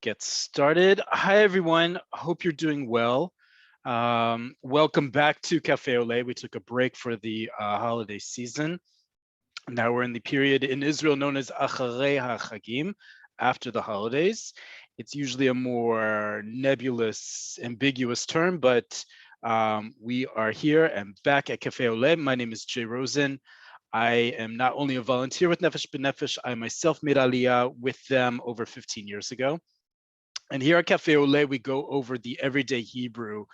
Get started. Hi, everyone. Hope you're doing well. Welcome back to Cafe Oleh. We took a break for the holiday season. Now we're in the period in Israel known as Acharei HaChagim, after the holidays. It's usually a more nebulous, ambiguous term, but we are here and back at Cafe Oleh. My name is Jay Rosen. I am not only a volunteer with Nefesh B'Nefesh, I myself made Aliyah with them over 15 years ago. And here at Cafe Oleh, we go over the everyday Hebrew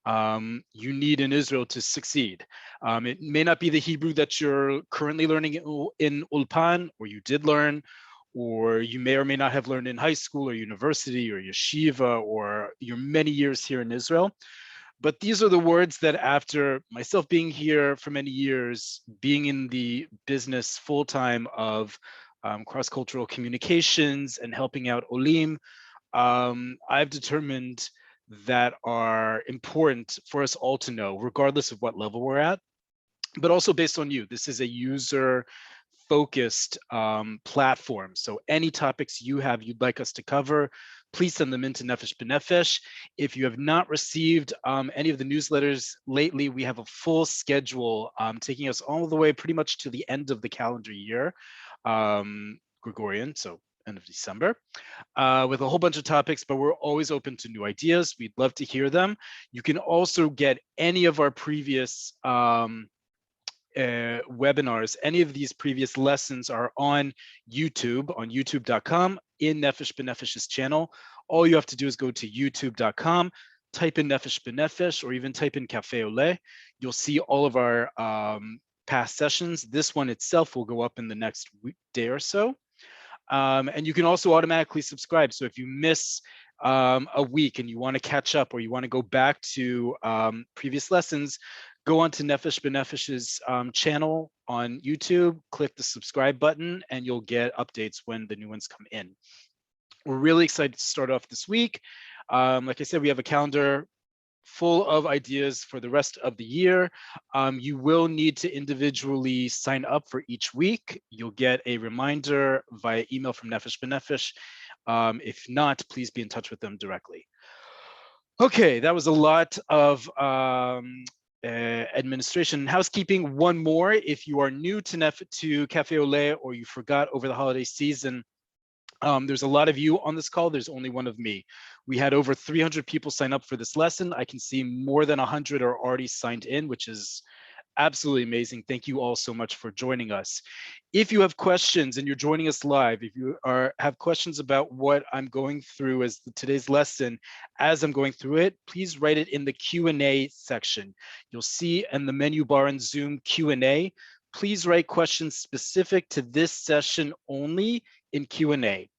you need in Israel to succeed. It may not be the Hebrew that you're currently learning in Ulpan, or you did learn, or you may or may not have learned in high school or university or yeshiva or your many years here in Israel. But these are the words that after myself being here for many years, being in the business full-time of cross-cultural communications and helping out Olim, I've determined that are important for us all to know, regardless of what level we're at, but also based on you. This is a user-focused platform. So any topics you have you'd like us to cover, please send them into Nefesh B'Nefesh. If you have not received any of the newsletters lately, we have a full schedule taking us all the way pretty much to the end of the calendar year, Gregorian, so end of December, with a whole bunch of topics, but we're always open to new ideas. We'd love to hear them. You can also get any of our previous webinars. Any of these previous lessons are on YouTube, on youtube.com, in Nefesh B'Nefesh's channel. All you have to do is go to youtube.com, type in Nefesh B'Nefesh, or even type in Cafe Oleh. You'll see all of our past sessions. This one itself will go up in the next day or so. And you can also automatically subscribe. So if you miss a week and you want to catch up, or you want to go back to previous lessons, go on to Nefesh B'Nefesh's channel on YouTube, click the subscribe button, and you'll get updates when the new ones come in. We're really excited to start off this week. Like I said, we have a calendar full of ideas for the rest of the year. You will need to individually sign up for each week. You'll get a reminder via email from Nefesh B'Nefesh. If not, please be in touch with them directly. Okay, that was a lot of administration and housekeeping. One more, if you are new to Cafe Oleh or you forgot over the holiday season, there's a lot of you on this call. There's only one of me. We had over 300 people sign up for this lesson. I can see more than 100 are already signed in, which is absolutely amazing. Thank you all so much for joining us. If you have questions and you're joining us live, if you have questions about what I'm going through as today's lesson, as I'm going through it, please write it in the Q&A section. You'll see in the menu bar in Zoom Q&A. Please write questions specific to this session only in Q&A.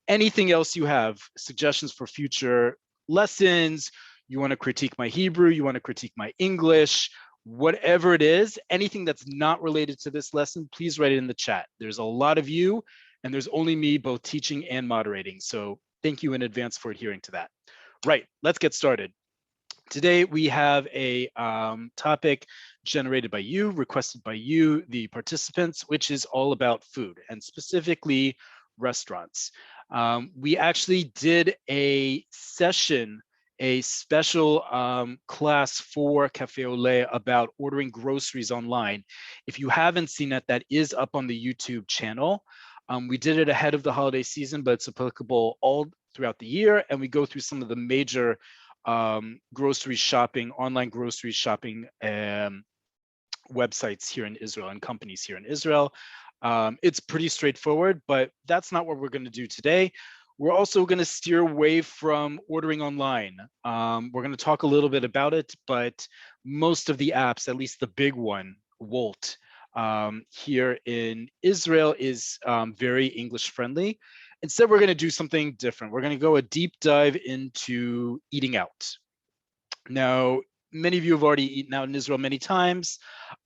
Anything else you have, suggestions for future lessons, you want to critique my Hebrew, you want to critique my English, whatever it is, anything that's not related to this lesson, please write it in the chat. There's a lot of you, and there's only me both teaching and moderating. So thank you in advance for adhering to that. Right, let's get started. Today we have a topic generated by you, requested by you, the participants, which is all about food, and specifically restaurants. We actually did a session, a special class for Cafe Oleh about ordering groceries online. If you haven't seen it, that is up on the YouTube channel. We did it ahead of the holiday season, but it's applicable all throughout the year, and we go through some of the major grocery shopping, online grocery shopping websites here in Israel and companies here in Israel. It's pretty straightforward, but that's not what we're going to do today. We're also going to steer away from ordering online. We're going to talk a little bit about it, but most of the apps, at least the big one, Wolt, here in Israel is very English friendly. Instead, we're going to do something different. We're going to go a deep dive into eating out. Now, many of you have already eaten out in Israel many times,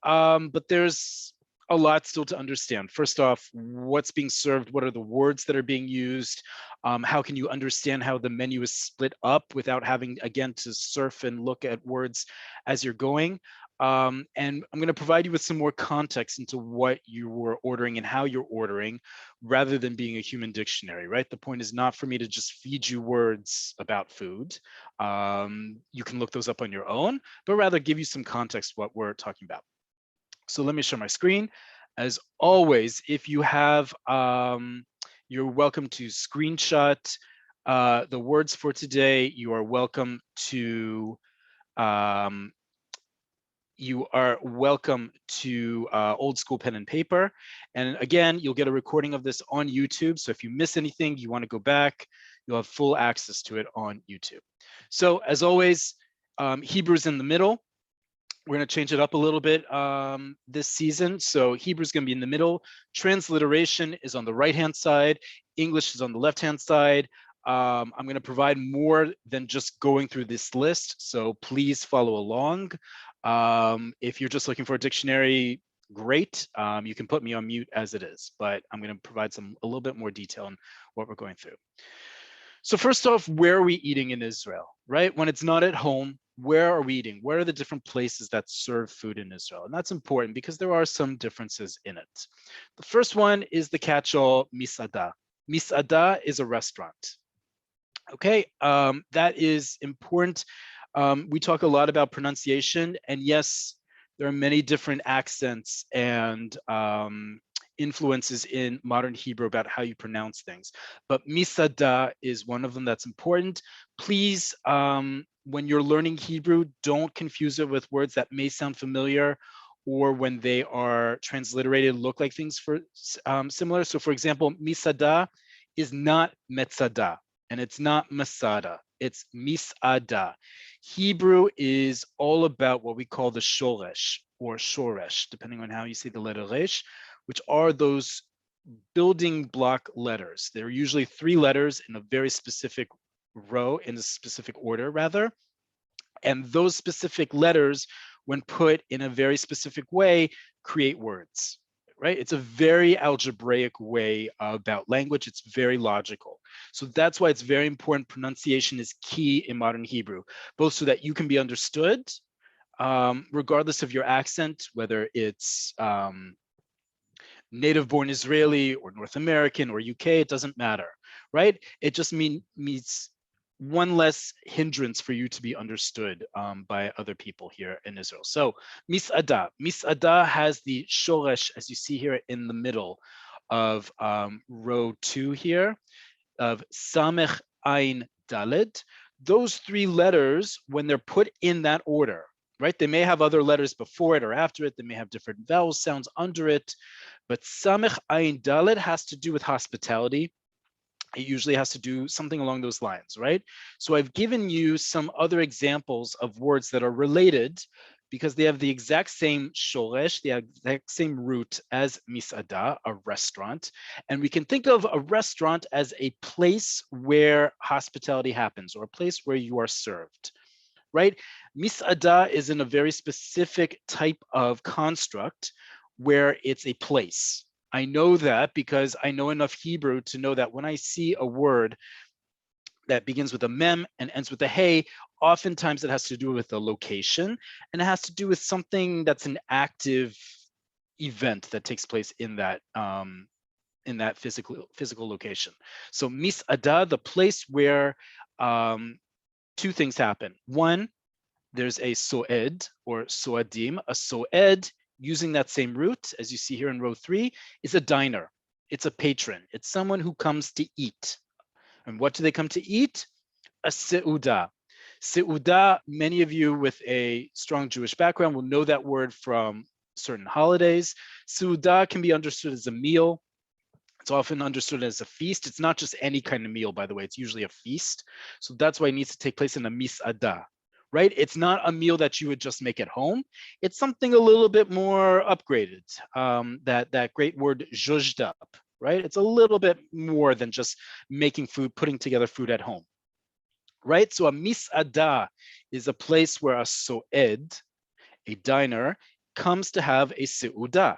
but there's a lot still to understand. First off, what's being served? What are the words that are being used? How can you understand how the menu is split up without having, again, to surf and look at words as you're going? And I'm going to provide you with some more context into what you were ordering and how you're ordering, rather than being a human dictionary, right? The point is not for me to just feed you words about food. You can look those up on your own, but rather give you some context what we're talking about. So let me share my screen. As always, if you have, you're welcome to screenshot the words for today. You are welcome to old school pen and paper. And again, you'll get a recording of this on YouTube. So if you miss anything, you want to go back, you'll have full access to it on YouTube. So as always, Hebrew's in the middle. We're going to change it up a little bit this season. So Hebrew's going to be in the middle. Transliteration is on the right-hand side. English is on the left-hand side. I'm going to provide more than just going through this list, so please follow along. If you're just looking for a dictionary, great. You can put me on mute as it is, but I'm going to provide a little bit more detail on what we're going through. So first off, where are we eating in Israel, right? When it's not at home, where are we eating? Where are the different places that serve food in Israel? And that's important because there are some differences in it. The first one is the catch-all Misada. Misada is a restaurant. Okay, that is important. We talk a lot about pronunciation, and yes, there are many different accents and influences in modern Hebrew about how you pronounce things. But Misada is one of them that's important. Please, when you're learning Hebrew, don't confuse it with words that may sound familiar, or when they are transliterated, look like things for similar. So for example, Misada is not Metzada, and it's not Masada, it's Misada. Hebrew is all about what we call the shoresh or shoresh, depending on how you say the letter resh, which are those building block letters. They're usually 3 letters in a very specific row, in a specific order rather. And those specific letters, when put in a very specific way, create words, right? It's a very algebraic way about language. It's very logical. So that's why it's very important. Pronunciation is key in modern Hebrew, both so that you can be understood, regardless of your accent, whether it's native born Israeli or North American or UK, it doesn't matter, right? It just means one less hindrance for you to be understood by other people here in Israel. So Misada. Misada has the shoresh, as you see here in the middle of row 2 here, of Samech Ain Dalet. Those 3 letters, when they're put in that order, right? They may have other letters before it or after it. They may have different vowel sounds under it. But Samech Ayin Dalet has to do with hospitality. It usually has to do something along those lines, right? So I've given you some other examples of words that are related because they have the exact same shoresh, the exact same root as Misada, a restaurant. And we can think of a restaurant as a place where hospitality happens, or a place where you are served, right? Misada is in a very specific type of construct where it's a place. I know that because I know enough Hebrew to know that when I see a word that begins with a mem and ends with a hey, oftentimes it has to do with a location, and it has to do with something that's an active event that takes place in that physical location. So Misada, the place where 2 things happen. One, there's a soed or soadim. A soed, using that same root, as you see here in row 3, is a diner. It's a patron. It's someone who comes to eat. And what do they come to eat? A seuda. Seuda, many of you with a strong Jewish background will know that word from certain holidays. Seuda can be understood as a meal. It's often understood as a feast. It's not just any kind of meal, by the way. It's usually a feast. So that's why it needs to take place in a misada, right? It's not a meal that you would just make at home. It's something a little bit more upgraded. That great word zhuzhed up, right? It's a little bit more than just making food, putting together food at home, right? So a misada is a place where a soed, a diner, comes to have a seuda.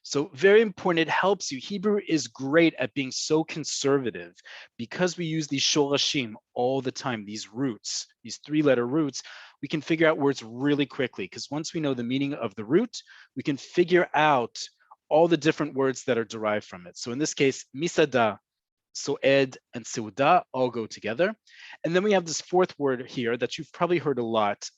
So very important, it helps you. Hebrew is great at being so conservative because we use these shorashim all the time, these roots, these three-letter roots, we can figure out words really quickly because once we know the meaning of the root, we can figure out all the different words that are derived from it. So in this case, Misada, Soed, and Seuda all go together. And then we have this fourth word here that you've probably heard a lot,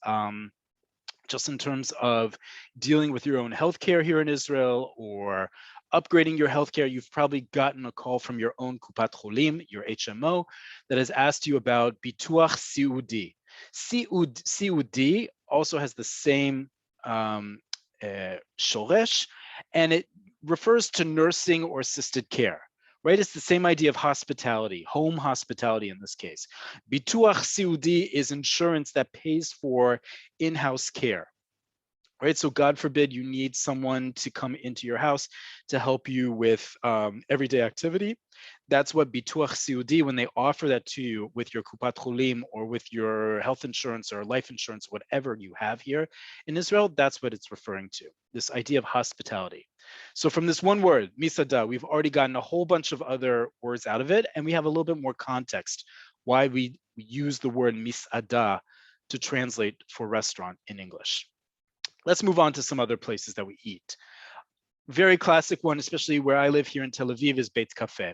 just in terms of dealing with your own healthcare here in Israel or upgrading your healthcare. You've probably gotten a call from your own Kupat Cholim, your HMO, that has asked you about Bituach Siudi. Siudi also has the same shoresh, and it refers to nursing or assisted care. Right, it's the same idea of hospitality, home hospitality in this case. Bituach siudi is insurance that pays for in-house care. Right, so God forbid you need someone to come into your house to help you with everyday activity. That's what bituach siudi, when they offer that to you with your kupat cholim or with your health insurance or life insurance, whatever you have here in Israel, that's what it's referring to, this idea of hospitality. So from this one word, misada, we've already gotten a whole bunch of other words out of it, and we have a little bit more context why we use the word misada to translate for restaurant in English. Let's move on to some other places that we eat. Very classic one, especially where I live here in Tel Aviv, is Beit Cafe.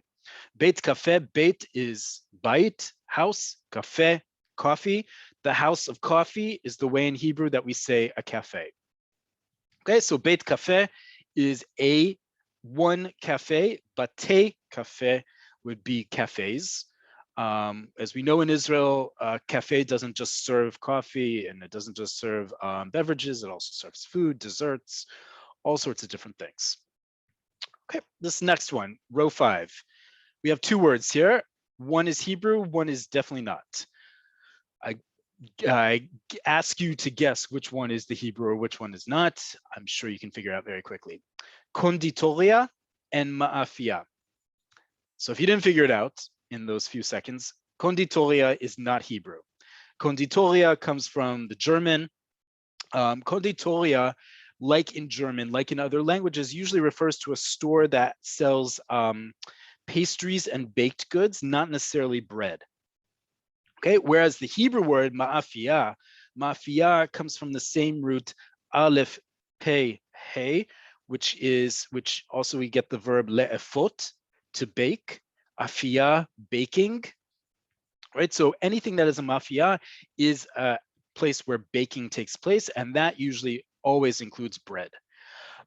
Beit Cafe, Beit is Bait, house, Cafe, coffee. The house of coffee is the way in Hebrew that we say a cafe. Okay, so Beit Cafe is one cafe, Bate Cafe would be cafes. As we know in Israel, cafe doesn't just serve coffee and it doesn't just serve beverages, it also serves food, desserts, all sorts of different things. Okay, this next one, row 5. We have two words here. One is Hebrew, one is definitely not. I ask you to guess which one is the Hebrew or which one is not. I'm sure you can figure out very quickly. Konditoria and Mafia. So if you didn't figure it out in those few seconds, konditoria is not Hebrew. Konditoria comes from the German. Konditoria, like in German, like in other languages, usually refers to a store that sells pastries and baked goods, not necessarily bread. Okay, whereas the Hebrew word ma'afia, ma'afia comes from the same root aleph, pei, hey, which also we get the verb le'efot, to bake, afia, baking, right? So anything that is a mafia is a place where baking takes place, and that usually always includes bread.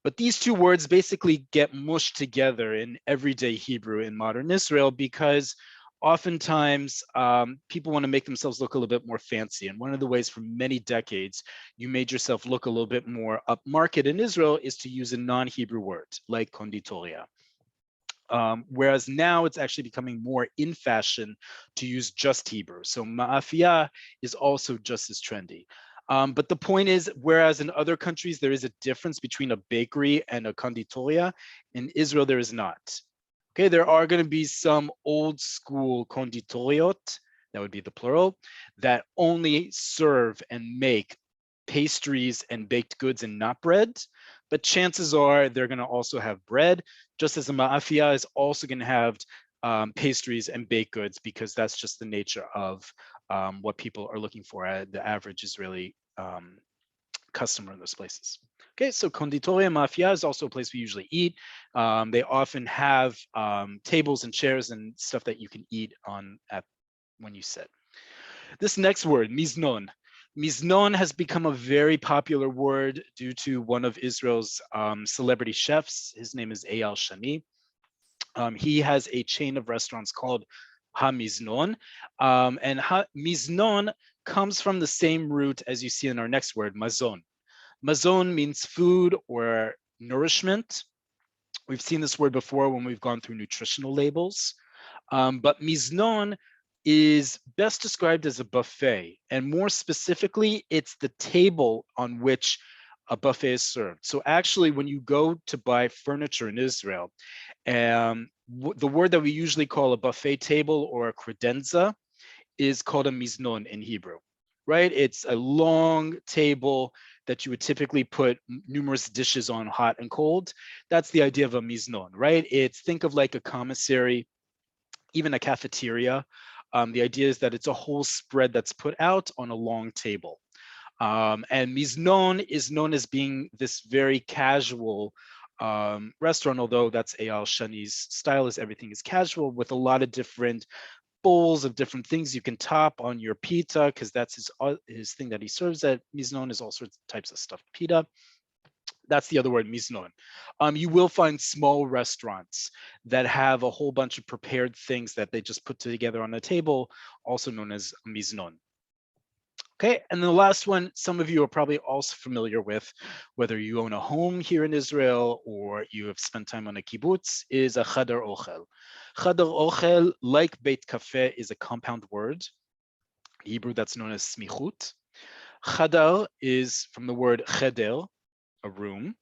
But these two words basically get mushed together in everyday Hebrew in modern Israel because oftentimes people want to make themselves look a little bit more fancy. And one of the ways for many decades you made yourself look a little bit more upmarket in Israel is to use a non-Hebrew word like konditoria. Whereas now it's actually becoming more in fashion to use just Hebrew. So ma'afia is also just as trendy. But the point is, whereas in other countries there is a difference between a bakery and a konditoria, in Israel there is not. Okay, there are going to be some old school konditoriot, that would be the plural, that only serve and make pastries and baked goods and not bread. But chances are they're going to also have bread, just as a ma'afia is also going to have pastries and baked goods, because that's just the nature of what people are looking for at the average Israeli customer in those places. Okay, so konditoria mafia is also a place we usually eat. They often have tables and chairs and stuff that you can eat on when you sit. This next word, miznon. Miznon has become a very popular word due to one of Israel's celebrity chefs. His name is Eyal Shani. He has a chain of restaurants called miznon, and miznon comes from the same root as you see in our next word, mazon. Mazon means food or nourishment. We've seen this word before when we've gone through nutritional labels, but miznon is best described as a buffet, and more specifically, it's the table on which a buffet is served. So actually, when you go to buy furniture in Israel, the word that we usually call a buffet table or a credenza is called a miznon in Hebrew. right? It's a long table that you would typically put numerous dishes on, hot and cold. That's the idea of a miznon, right? It's, think of like a commissary, even a cafeteria. The idea is that it's a whole spread that's put out on a long table. And miznon is known as being this very casual restaurant, although that's Eyal Shani's style, is everything is casual with a lot of different bowls of different things you can top on your pita, because that's his thing that he serves at miznon, is all sorts of types of stuffed pita. That's the other word, misnon. You will find small restaurants that have a whole bunch of prepared things that they just put together on a table, also known as misnon. Okay, and the last one, some of you are probably also familiar with, whether you own a home here in Israel or you have spent time on a kibbutz, is a khadal ochel. Khadal ochel, like beit cafe, is a compound word. In Hebrew, that's known as smichut. Khadal is from the word cheder, a room,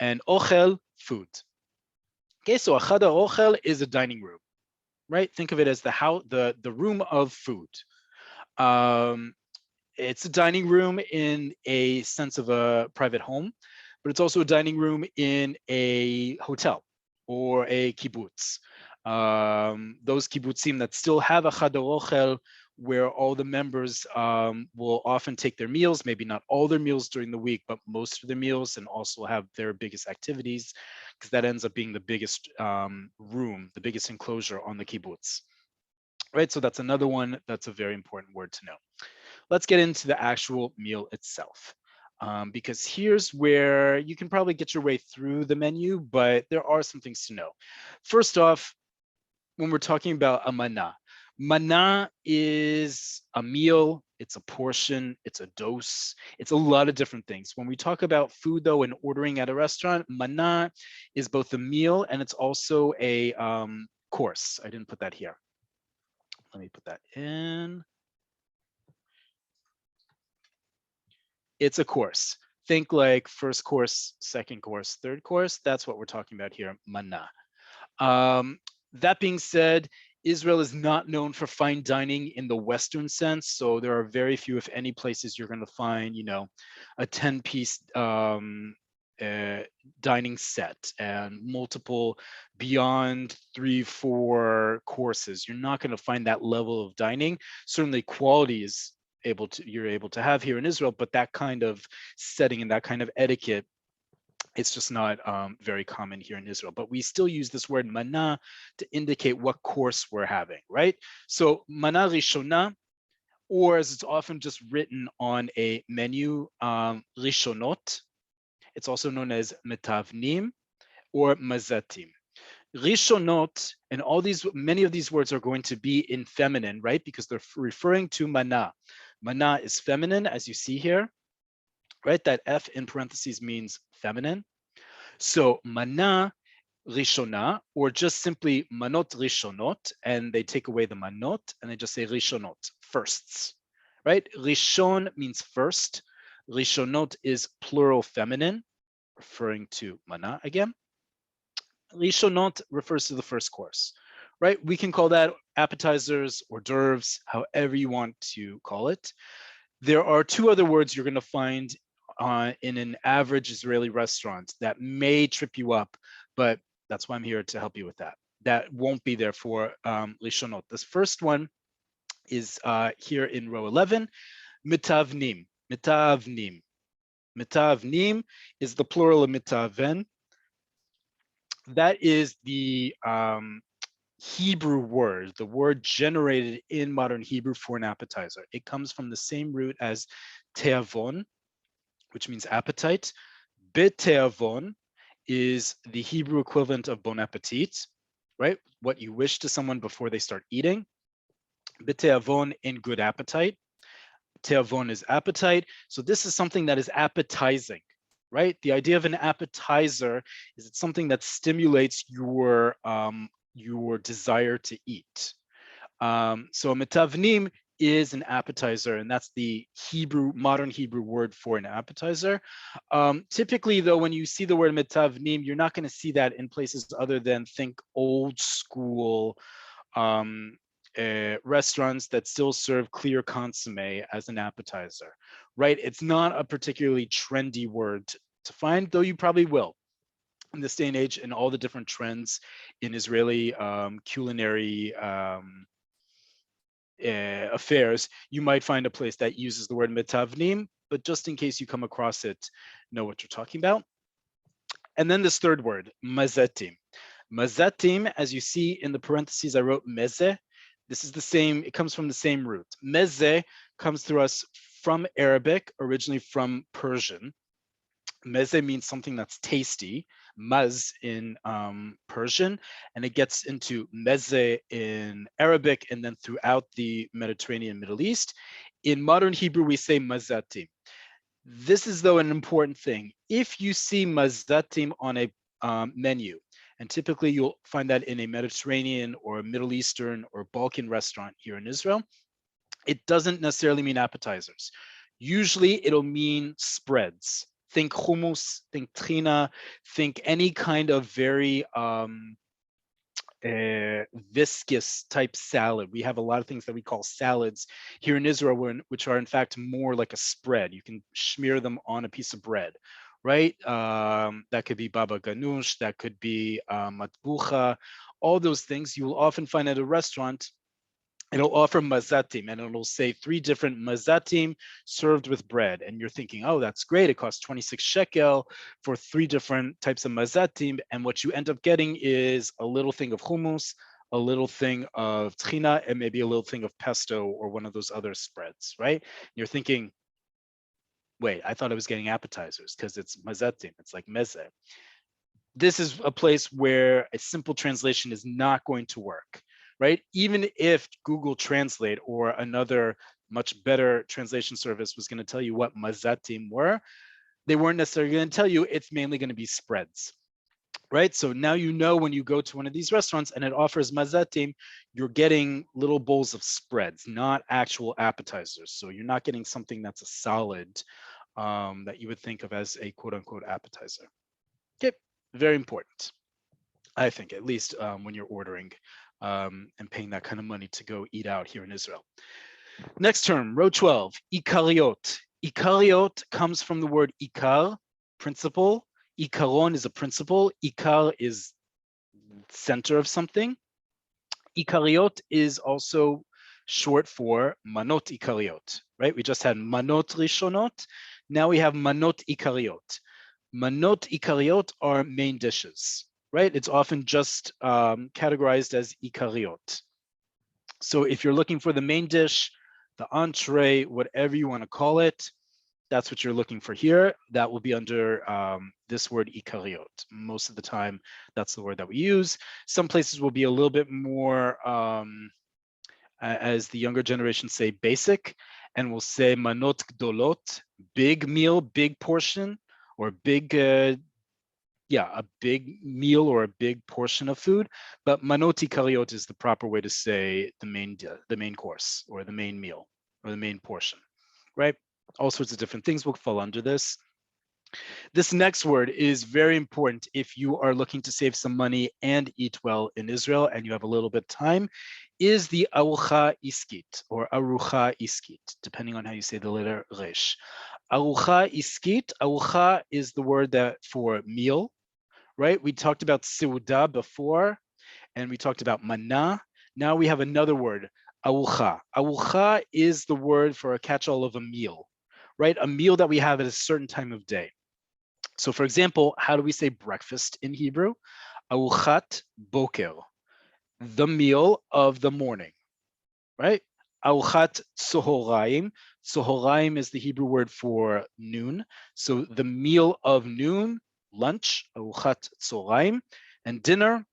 and ochel, food. Okay, so a khadal ochel is a dining room, right? Think of it as the house, the room of food. It's a dining room in a sense of a private home, but it's also a dining room in a hotel or a kibbutz. Those kibbutzim that still have a chadar ochel, where all the members will often take their meals, maybe not all their meals during the week, but most of their meals, and also have their biggest activities, because that ends up being the biggest room, the biggest enclosure on the kibbutz. Right, so that's another one that's a very important word to know. Let's get into the actual meal itself, because here's where you can probably get your way through the menu, but there are some things to know. First off, when we're talking about a mana is a meal, it's a portion, it's a dose, it's a lot of different things. When we talk about food, though, and ordering at a restaurant, mana is both a meal and it's also a course. I didn't put that here. Let me put that in. It's a course. Think like first course, second course, third course. That's what we're talking about here, mana. That being said, Israel is not known for fine dining in the Western sense. So there are very few, if any, places you're going to find, a 10-piece dining set and multiple beyond 3-4 courses. You're not going to find that level of dining. Certainly quality is you're able to have here in Israel, but that kind of setting and that kind of etiquette, it's just not very common here in Israel. But we still use this word mana to indicate what course we're having, right? So mana rishona, or as it's often just written on a menu, rishonot. It's also known as mitavnim or masatem. Rishonot, and many of these words are going to be in feminine, right? Because they're referring to mana. Mana is feminine, as you see here, right? That F in parentheses means feminine. So mana rishona, or just simply manot rishonot, and they take away the manot and they just say rishonot, firsts, right? Rishon means first. Rishonot is plural feminine, referring to mana again. Rishonot refers to the first course, right? We can call that appetizers, hors d'oeuvres, however you want to call it. There are two other words you're going to find in an average Israeli restaurant that may trip you up, but that's why I'm here to help you with that. That won't be there for Rishonot. This first one is here in row 11, Mitavnim. Mitavnim. Mitavnim is the plural of mitaven. That is the Hebrew word, the word generated in modern Hebrew for an appetizer. It comes from the same root as teavon, which means appetite. Beteavon is the Hebrew equivalent of bon appetit, right? What you wish to someone before they start eating. Beteavon, in good appetite. Teavon is appetite. So this is something that is appetizing, right? The idea of an appetizer is it's something that stimulates your desire to eat. So a mitavnim is an appetizer, and that's the modern Hebrew word for an appetizer. Typically, though, when you see the word mitavnim, you're not going to see that in places other than think old school restaurants that still serve clear consomme as an appetizer, right? It's not a particularly trendy word to find, though you probably will in this day and age, in all the different trends in Israeli culinary affairs. You might find a place that uses the word Mitavnim, but just in case you come across it, know what you're talking about. And then this third word, Masatem. Masatem, as you see in the parentheses, I wrote meze. This is the same, it comes from the same root. Meze comes through us from Arabic, originally from Persian. Meze means something that's tasty, maz in Persian, and it gets into meze in Arabic and then throughout the Mediterranean Middle East. In modern Hebrew, we say mazatim. This is, though, an important thing. If you see mazatim on a menu, and typically you'll find that in a Mediterranean or a Middle Eastern or Balkan restaurant here in Israel, it doesn't necessarily mean appetizers. Usually it'll mean spreads. Think hummus, think trina, think any kind of very viscous type salad. We have a lot of things that we call salads here in Israel, which are in fact more like a spread. You can smear them on a piece of bread, right? That could be baba ganoush, that could be matbucha, all those things you will often find at a restaurant. It'll offer masatim, and it'll say 3 different masatim served with bread. And you're thinking, oh, that's great. It costs 26 shekel for 3 different types of masatim. And what you end up getting is a little thing of hummus, a little thing of trina, and maybe a little thing of pesto or one of those other spreads, right? You're thinking, wait, I thought I was getting appetizers because it's masatim. It's like meze. This is a place where a simple translation is not going to work, right? Even if Google Translate or another much better translation service was going to tell you what mazatim were, they weren't necessarily going to tell you it's mainly going to be spreads, right? So now you know when you go to one of these restaurants and it offers mazatim, you're getting little bowls of spreads, not actual appetizers. So you're not getting something that's a solid that you would think of as a quote unquote appetizer. Okay, very important, I think, at least when you're ordering and paying that kind of money to go eat out here in Israel. Next term, row 12, Ikariot. Ikariot comes from the word ikar, principle. Ikaron is a principle. Ikar is center of something. Ikariot is also short for manot ikariot, right? We just had manot rishonot. Now we have manot ikariot. Manot ikariot are main dishes, right? It's often just categorized as Ikariot. So if you're looking for the main dish, the entree, whatever you want to call it, that's what you're looking for here. That will be under this word Ikariot. Most of the time, that's the word that we use. Some places will be a little bit more, as the younger generation say, basic, and will say manot gdolot, big meal, big portion, or big, a big meal or a big portion of food. But manot ikariot is the proper way to say the main course or the main meal or the main portion, right? All sorts of different things will fall under this. This next word is very important if you are looking to save some money and eat well in Israel and you have a little bit of time, is the arucha iskit or arucha iskit, depending on how you say the letter resh. Arucha iskit, arucha is the word that for meal, right? We talked about seuda before, and we talked about mana. Now we have another word, arucha. Arucha is the word for a catch-all of a meal, right? A meal that we have at a certain time of day. So for example, how do we say breakfast in Hebrew? Aruchat boker, the meal of the morning, right? Aruchat tzohoraim. Tzohoraim is the Hebrew word for noon. So the meal of noon, lunch, aruchat tzohoraim, and dinner,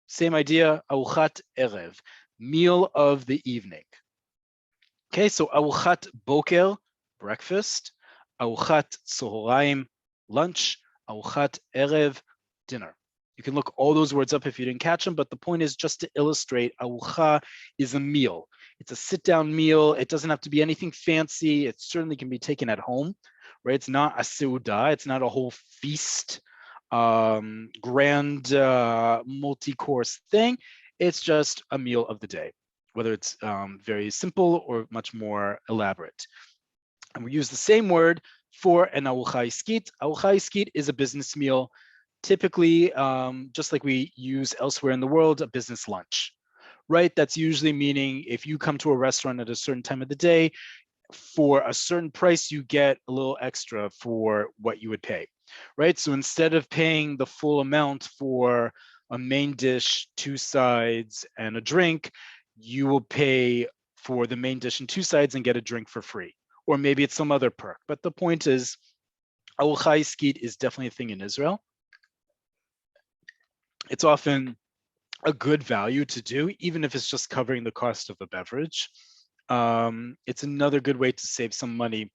same idea, aruchat erev, meal of the evening. Okay, so aruchat boker, breakfast, aruchat tzohoraim, lunch, aruchat erev, dinner. You can look all those words up if you didn't catch them, but the point is just to illustrate, arucha is a meal. It's a sit-down meal. It doesn't have to be anything fancy. It certainly can be taken at home, right? It's not a seuda. It's not a whole feast, grand multi-course thing. It's just a meal of the day, whether it's very simple or much more elaborate. And we use the same word for an arucha iskit. Arucha iskit is a business meal, typically, just like we use elsewhere in the world, a business lunch, right? That's usually meaning if you come to a restaurant at a certain time of the day, for a certain price, you get a little extra for what you would pay, right? So instead of paying the full amount for a main dish, 2 sides, and a drink, you will pay for the main dish and 2 sides and get a drink for free. Or maybe it's some other perk. But the point is, arucha iskit is definitely a thing in Israel. It's often a good value to do, even if it's just covering the cost of a beverage. It's another good way to save some money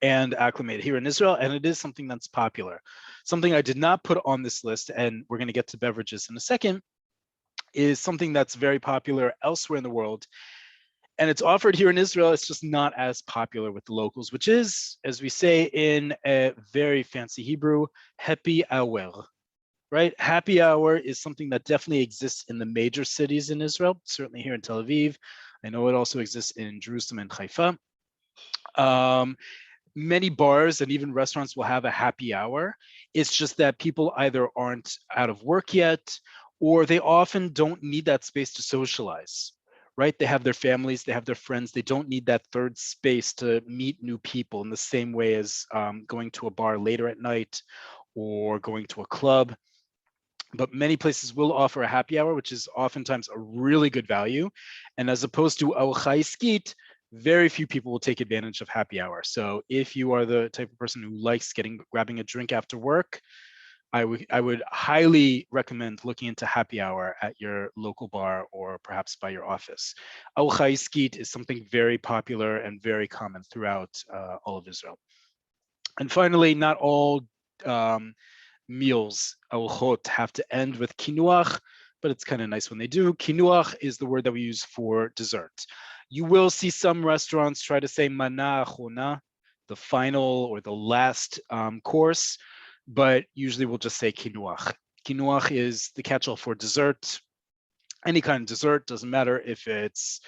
and acclimate here in Israel, and it is something that's popular. Something I did not put on this list, and we're going to get to beverages in a second, is something that's very popular elsewhere in the world, and it's offered here in Israel. It's just not as popular with the locals, which is, as we say in a very fancy Hebrew, happy hour, right? Happy hour is something that definitely exists in the major cities in Israel, certainly here in Tel Aviv. I know it also exists in Jerusalem and Haifa. Many bars and even restaurants will have a happy hour. It's just that people either aren't out of work yet, or they often don't need that space to socialize, right? They have their families, they have their friends. They don't need that third space to meet new people in the same way as going to a bar later at night or going to a club. But many places will offer a happy hour, which is oftentimes a really good value. And as opposed to arucha iskit, very few people will take advantage of happy hour. So if you are the type of person who likes grabbing a drink after work, I would highly recommend looking into happy hour at your local bar or perhaps by your office. Arucha iskit is something very popular and very common throughout all of Israel. And finally, not all meals, aruchot, have to end with quinoa, but it's kind of nice when they do. Quinoa is the word that we use for dessert. You will see some restaurants try to say mana achona, the final or the last course, but usually we'll just say quinoa. Quinoa is the catch-all for dessert. Any kind of dessert, doesn't matter if it's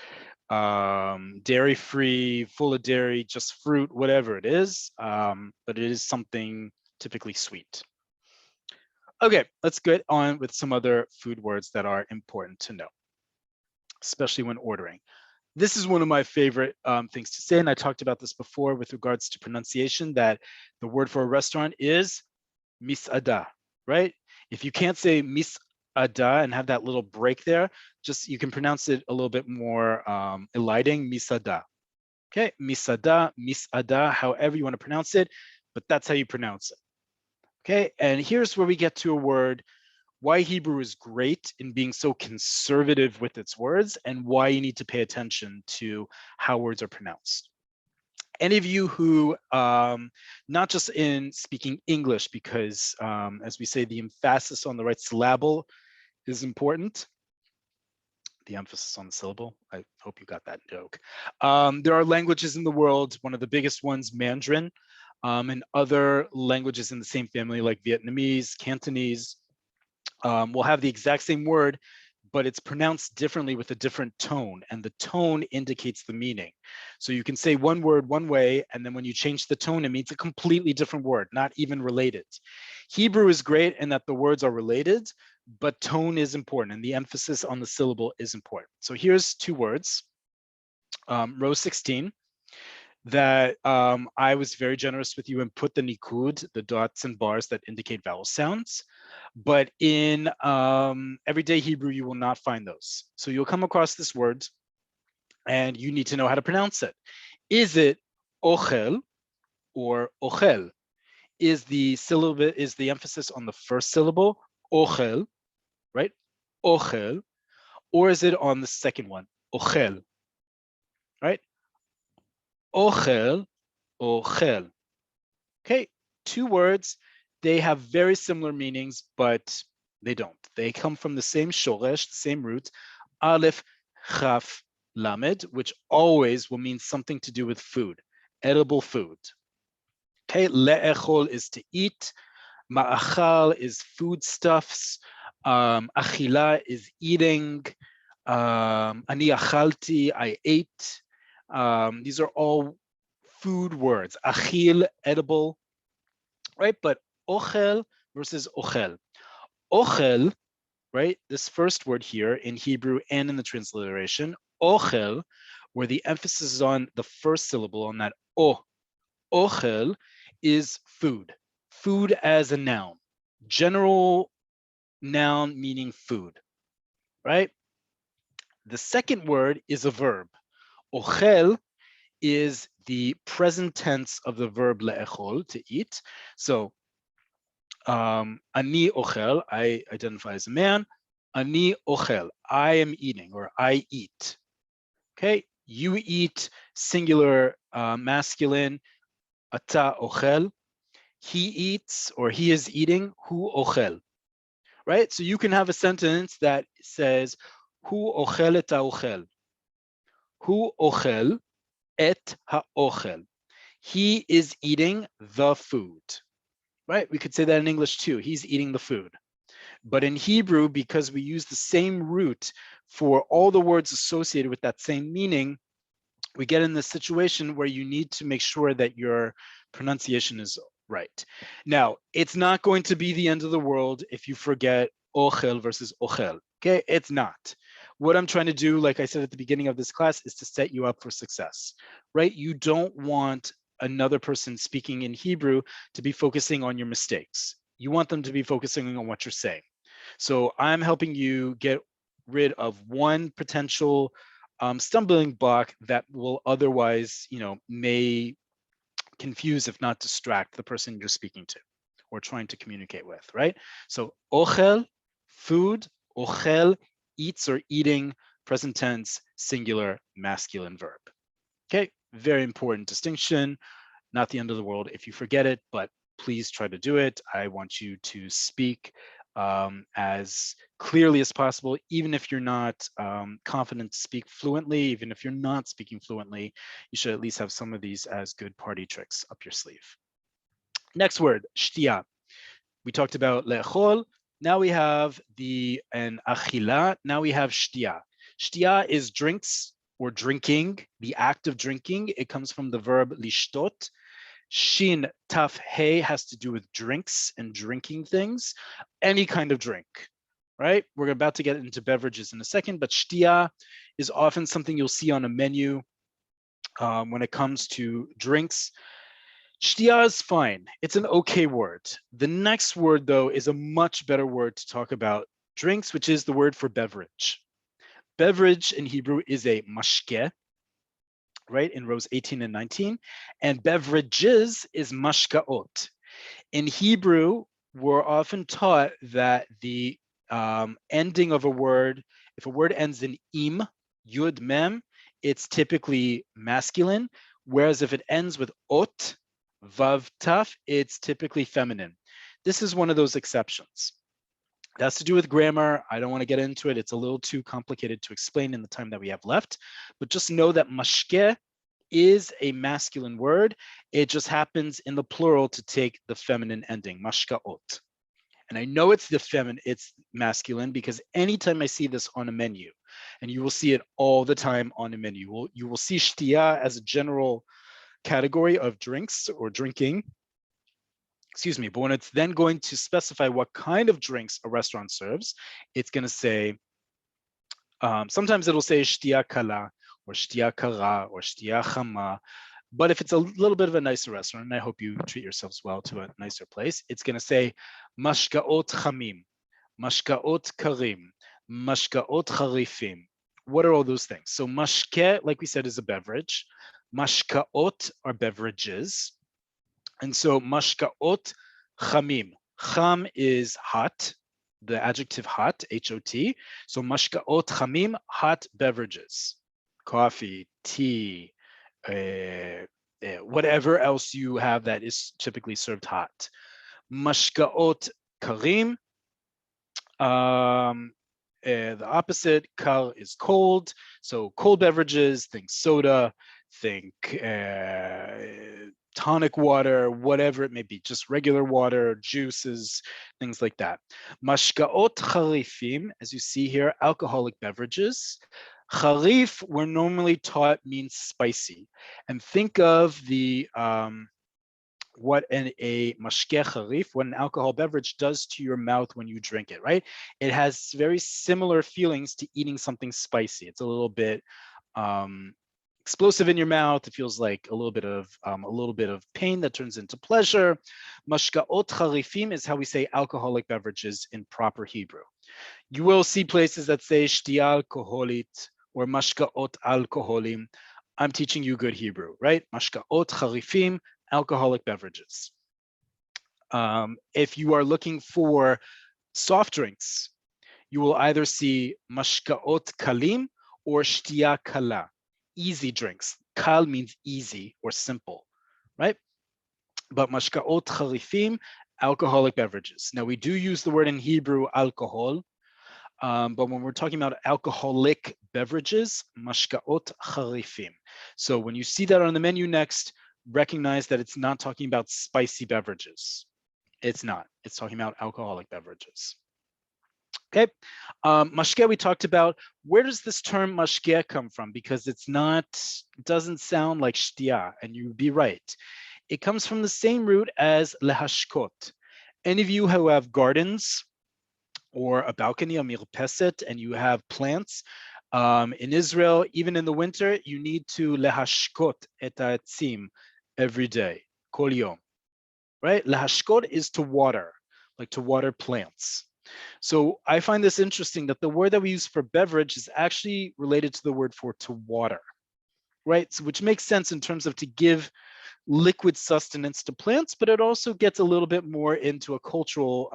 dairy-free, full of dairy, just fruit, whatever it is, but it is something typically sweet. Okay, let's get on with some other food words that are important to know, especially when ordering. This is one of my favorite things to say, and I talked about this before with regards to pronunciation, that the word for a restaurant is misada, right? If you can't say misada and have that little break there, just you can pronounce it a little bit more eliding, misada. Okay, misada, misada, however you want to pronounce it, but that's how you pronounce it. Okay, and here's where we get to a word, why Hebrew is great in being so conservative with its words and why you need to pay attention to how words are pronounced. Any of you who, not just in speaking English, because as we say, the emphasis on the right syllable is important. The emphasis on the syllable. I hope you got that joke. There are languages in the world, one of the biggest ones, Mandarin, and other languages in the same family like Vietnamese, Cantonese, will have the exact same word, but it's pronounced differently with a different tone, and the tone indicates the meaning. So you can say one word one way, and then when you change the tone, it means a completely different word, not even related. Hebrew is great in that the words are related, but tone is important, and the emphasis on the syllable is important. So here's 2 words, row 16, that I was very generous with you and put the nikud, the dots and bars that indicate vowel sounds. But in everyday Hebrew, you will not find those. So you'll come across this word and you need to know how to pronounce it. Is it ochel or ochel? Is the syllable, is the emphasis on the first syllable, ochel, right? Ochel, or is it on the second one, ochel, right? Ochel, ochel. Okay, 2 words. They have very similar meanings, but they don't. They come from the same shoresh, the same root, aleph, chaf, lamed, which always will mean something to do with food, edible food. Okay, le'echol is to eat, ma'achal is foodstuffs, achila is eating, Ani achalti, I ate. These are all food words. Achil, edible, right? But ochel versus ochel. Ochel, right? This first word here in Hebrew and in the transliteration, ochel, where the emphasis is on the first syllable, on that o. Ochel is food. Food as a noun. General noun meaning food, right? The second word is a verb. Ochel is the present tense of the verb le'echol, to eat. So, ani ochel, I identify as a man. Ani ochel, I am eating, or I eat. Okay, you eat, singular, masculine. Ata ochel, he eats, or he is eating. Hu ochel, right? So you can have a sentence that says, Hu ochel et haochel. Hu ochel et haochel. He is eating the food, right? We could say that in English too. He's eating the food. But in Hebrew, because we use the same root for all the words associated with that same meaning, we get in this situation where you need to make sure that your pronunciation is right. Now, it's not going to be the end of the world if you forget ochel versus ochel. Okay, it's not. What I'm trying to do, like I said at the beginning of this class, is to set you up for success, right? You don't want another person speaking in Hebrew to be focusing on your mistakes. You want them to be focusing on what you're saying. So I'm helping you get rid of one potential stumbling block that will otherwise, may confuse, if not distract, the person you're speaking to or trying to communicate with, right? So ochel, food, ochel, eats or eating, present tense, singular, masculine verb. Okay, very important distinction. Not the end of the world if you forget it, but please try to do it. I want you to speak as clearly as possible, even if you're not confident to speak fluently, even if you're not speaking fluently, you should at least have some of these as good party tricks up your sleeve. Next word, shtia. We talked about le'echol. Now we have and achila. Now we have shtia. Shtia is drinks or drinking, the act of drinking. It comes from the verb lishtot. Shin taf hey has to do with drinks and drinking things, any kind of drink, right? We're about to get into beverages in a second, but shtia is often something you'll see on a menu when it comes to drinks. Shtia is fine. It's an okay word. The next word, though, is a much better word to talk about drinks, which is the word for beverage. Beverage in Hebrew is a mashke, right, in rows 18 and 19, and beverages is mashkaot. In Hebrew, we're often taught that the ending of a word, if a word ends in im, yud, mem, it's typically masculine, whereas if it ends with ot, vav, taf, it's typically feminine. This is one of those exceptions. It has to do with grammar. I don't want to get into it. It's a little too complicated to explain in the time that we have left, but just know that mashke is a masculine word. It just happens in the plural to take the feminine ending, mashkaot. And I know it's it's masculine because anytime I see this on a menu, and you will see it all the time on a menu, you will see shtia as a general category of drinks or drinking. Excuse me, but when it's then going to specify what kind of drinks a restaurant serves, it's going to say, sometimes it'll say shtia kala, or shtia kara, or shtia chama. But if it's a little bit of a nicer restaurant, and I hope you treat yourselves well to a nicer place, it's going to say mashkaot chamim, mashkaot karim, mashkaot charifim. What are all those things? So mashke, like we said, is a beverage. Mashkaot are beverages. And so mashkaot chamim. Cham is hot, the adjective hot, H-O-T. So mashkaot chamim, hot beverages, coffee, tea, whatever else you have that is typically served hot. Mashkaot karim, the opposite, kar is cold. So cold beverages, think soda, think tonic water, whatever it may be, just regular water, juices, things like that. Mashkaot charifim, as you see here, alcoholic beverages. Charif, we're normally taught means spicy. And think of the what a mashke charif, what an alcohol beverage does to your mouth when you drink it, right? It has very similar feelings to eating something spicy. It's a little bit explosive in your mouth. It feels like a little bit of pain that turns into pleasure. Mashkaot charifim is how we say alcoholic beverages in proper Hebrew. You will see places that say shtia alkoholit or mashkaot alkoholim. I'm teaching you good Hebrew, right? Mashkaot charifim, alcoholic beverages. If you are looking for soft drinks, you will either see mashkaot kalim or shtia kala, easy drinks. Kal means easy or simple, right? But mashkaot charifim, alcoholic beverages. Now we do use the word in Hebrew alcohol, but when we're talking about alcoholic beverages, mashkaot charifim. So when you see that on the menu next, recognize that it's not talking about spicy beverages. It's not. It's talking about alcoholic beverages. Okay, mashke we talked about. Where does this term mashke come from? Because it doesn't sound like shtia, and you'd be right. It comes from the same root as lehashkot. Any of you who have gardens or a balcony, a mirpeset, and you have plants, in Israel, even in the winter, you need to lehashkot et ha'etzim every day, kol yom, right? Lehashkot is to water, like to water plants. So I find this interesting that the word that we use for beverage is actually related to the word for to water, right? So which makes sense in terms of to give liquid sustenance to plants, but it also gets a little bit more into a cultural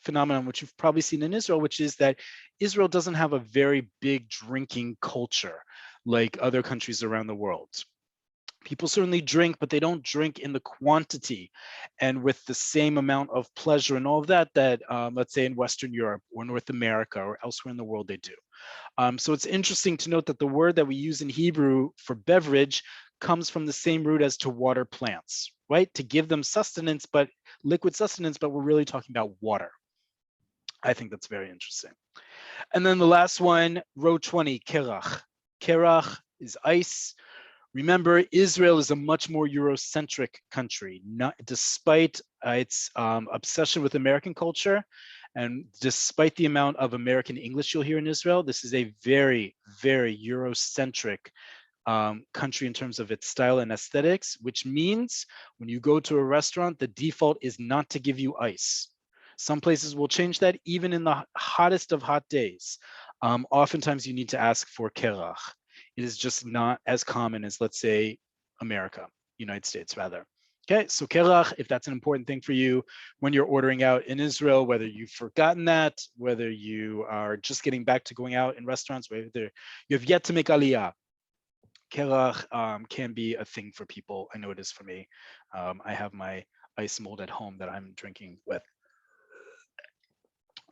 phenomenon, which you've probably seen in Israel, which is that Israel doesn't have a very big drinking culture like other countries around the world. People certainly drink, but they don't drink in the quantity and with the same amount of pleasure and all of that let's say in Western Europe or North America or elsewhere in the world they do. So it's interesting to note that the word that we use in Hebrew for beverage comes from the same root as to water plants, right? To give them sustenance, but liquid sustenance, but we're really talking about water. I think that's very interesting. And then the last one, row 20, kerach. Kerach is ice. Remember, Israel is a much more Eurocentric country, despite its obsession with American culture, and despite the amount of American English you'll hear in Israel, this is a very, very Eurocentric country in terms of its style and aesthetics, which means when you go to a restaurant, the default is not to give you ice. Some places will change that even in the hottest of hot days. Oftentimes you need to ask for kerach. It is just not as common as, let's say, America, United States rather. Okay, so kerach, if that's an important thing for you when you're ordering out in Israel, whether you've forgotten that, whether you are just getting back to going out in restaurants, whether you have yet to make aliyah, kerach can be a thing for people. I know it is for me. I have my ice mold at home that I'm drinking with.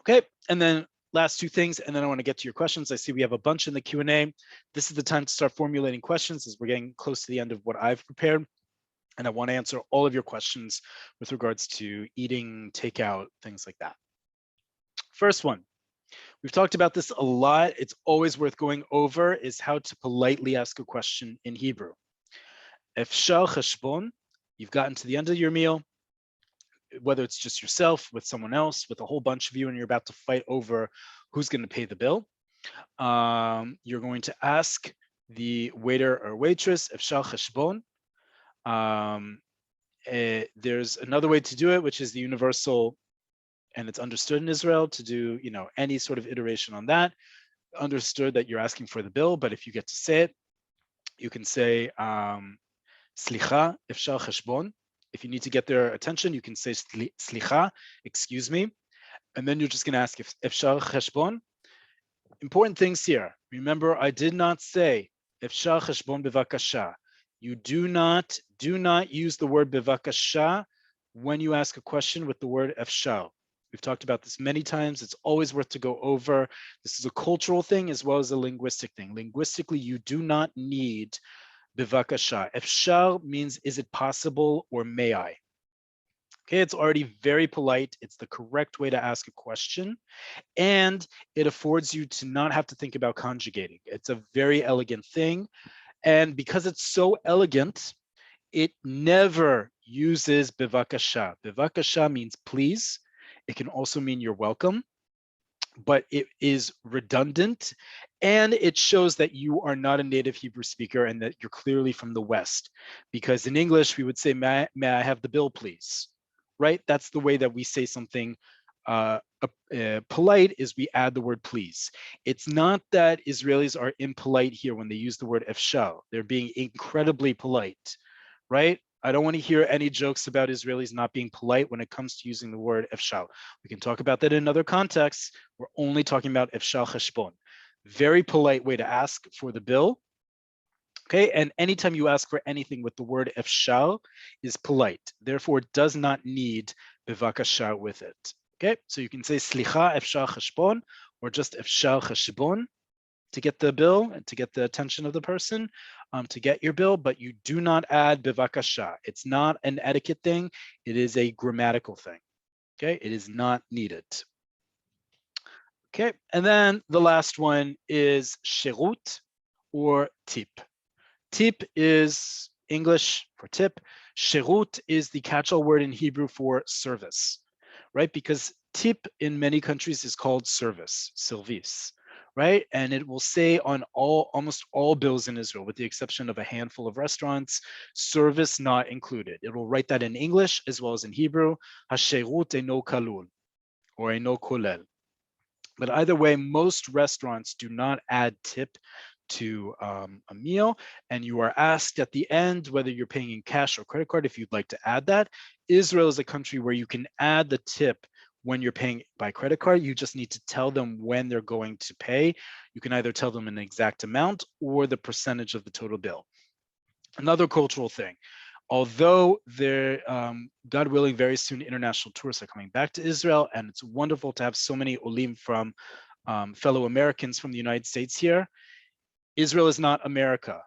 Okay, and then last two things, and then I want to get to your questions. I see we have a bunch in the Q&A. This is the time to start formulating questions as we're getting close to the end of what I've prepared. And I want to answer all of your questions with regards to eating, takeout, things like that. First one, we've talked about this a lot. It's always worth going over, is how to politely ask a question in Hebrew. Efshar cheshbon, you've gotten to the end of your meal, whether it's just yourself, with someone else, with a whole bunch of you, and you're about to fight over who's going to pay the bill. You're going to ask the waiter or waitress, efshar cheshbon. There's another way to do it, which is the universal, and it's understood in Israel to do, any sort of iteration on that. Understood that you're asking for the bill, but if you get to say it, you can say slicha, efshar cheshbon. If you need to get their attention, you can say slicha, excuse me, and then you're just going to ask if efshar cheshbon. Important things here. Remember, I did not say efshar cheshbon bevakasha. You do not use the word bevakasha when you ask a question with the word efshar. We've talked about this many times. It's always worth to go over. This is a cultural thing as well as a linguistic thing. Linguistically, you do not need bivakasha. Efshar means is it possible or may I? Okay, it's already very polite. It's the correct way to ask a question. And it affords you to not have to think about conjugating. It's a very elegant thing. And because it's so elegant, it never uses bivakasha. Bivakasha means please. It can also mean you're welcome, but it is redundant, and it shows that you are not a native Hebrew speaker and that you're clearly from the West. Because in English, we would say, may I have the bill, please? Right? That's the way that we say something polite, is we add the word please. It's not that Israelis are impolite here when they use the word efshal. They're being incredibly polite, right? I don't want to hear any jokes about Israelis not being polite when it comes to using the word efshal. We can talk about that in other contexts. We're only talking about efshal cheshbon. Very polite way to ask for the bill. Okay, and anytime you ask for anything with the word efshal is polite. Therefore, it does not need bivakasha with it. Okay, so you can say slicha efshal cheshbon or just efshal cheshbon to get the bill and to get the attention of the person, to get your bill, but you do not add bivakasha. It's not an etiquette thing. It is a grammatical thing. Okay, it is not needed. Okay, and then the last one is shirut or tip. Tip is English for tip. Shirut is the catch-all word in Hebrew for service, right? Because tip in many countries is called service, service, right? And it will say on almost all bills in Israel, with the exception of a handful of restaurants, service not included. It will write that in English as well as in Hebrew, hashirut eino kalul, or eino kolel. But either way, most restaurants do not add tip to a meal, and you are asked at the end whether you're paying in cash or credit card if you'd like to add that. Israel is a country where you can add the tip when you're paying by credit card. You just need to tell them when they're going to pay. You can either tell them an exact amount or the percentage of the total bill. Another cultural thing, although there, God willing, very soon international tourists are coming back to Israel, and it's wonderful to have so many olim from fellow Americans from the United States here. Israel is not America.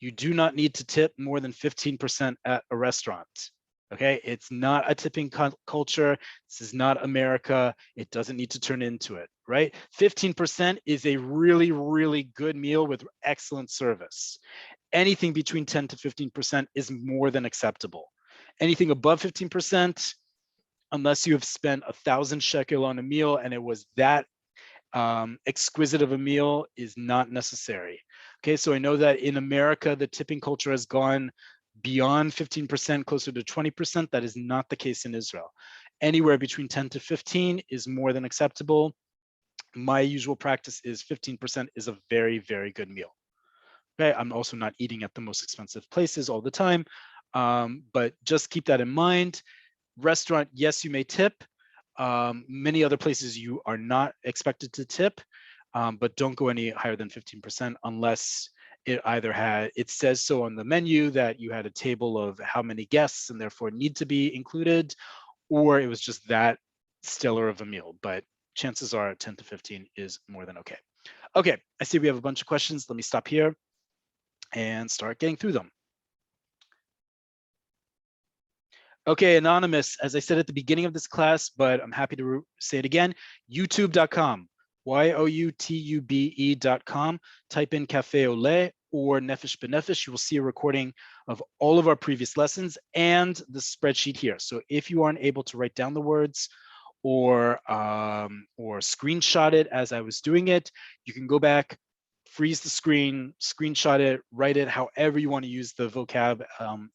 You do not need to tip more than 15% at a restaurant. Okay, it's not a tipping culture. This is not America. It doesn't need to turn into it, right? 15% is a really, really good meal with excellent service. Anything between 10 to 15% is more than acceptable. Anything above 15%, unless you have spent 1,000 shekel on a meal and it was that exquisite of a meal, is not necessary. Okay, so I know that in America, the tipping culture has gone beyond 15%, closer to 20%. That is not the case in Israel. Anywhere between 10 to 15 is more than acceptable. My usual practice is 15% is a very, very good meal. Okay, I'm also not eating at the most expensive places all the time, but just keep that in mind. Restaurant, yes, you may tip. Many other places you are not expected to tip, but don't go any higher than 15% unless it says so on the menu that you had a table of how many guests and therefore need to be included, or it was just that stellar of a meal. But chances are 10 to 15 is more than okay. Okay, I see we have a bunch of questions. Let me stop here and start getting through them. Okay, Anonymous, as I said at the beginning of this class, but I'm happy to say it again, youtube.com, youtube.com, type in Cafe Oleh or Nefesh B'Nefesh. You will see a recording of all of our previous lessons and the spreadsheet here. So if you aren't able to write down the words or screenshot it as I was doing it, you can go back, freeze the screen, screenshot it, write it however you want to use the vocab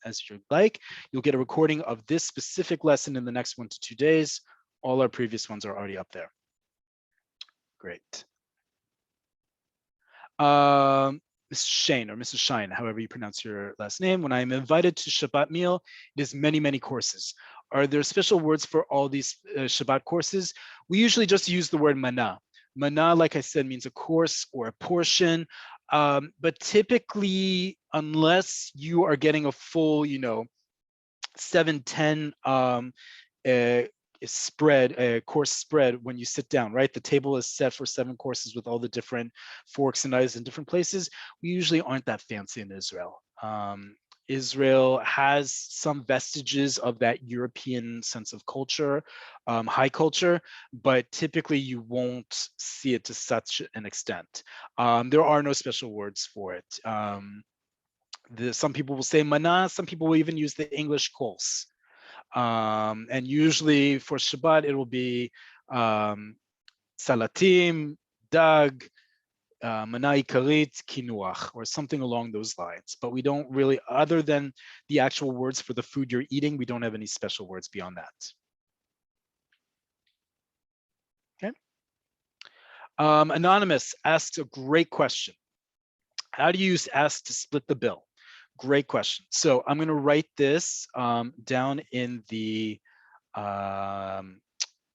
as you'd like. You'll get a recording of this specific lesson in the next 1 to 2 days. All our previous ones are already up there. Great. Mrs. Shane or Mrs. Shine, however you pronounce your last name. When I'm invited to Shabbat meal, it is many, many courses. Are there special words for all these Shabbat courses? We usually just use the word mana. Mana, like I said, means a course or a portion. But typically, unless you are getting a full, 7, 10 spread, a course spread when you sit down, right? The table is set for 7 courses with all the different forks and knives in different places. We usually aren't that fancy in Israel. Israel has some vestiges of that European sense of culture, high culture, but typically you won't see it to such an extent. There are no special words for it. Some people will say mana, some people will even use the English kos. And usually for Shabbat, it will be salatim, dag, mana ikarit, quinoa, or something along those lines. But we don't really, other than the actual words for the food you're eating, we don't have any special words beyond that. Okay. Anonymous asks a great question. How do you ask to split the bill? Great question. So I'm going to write this down in the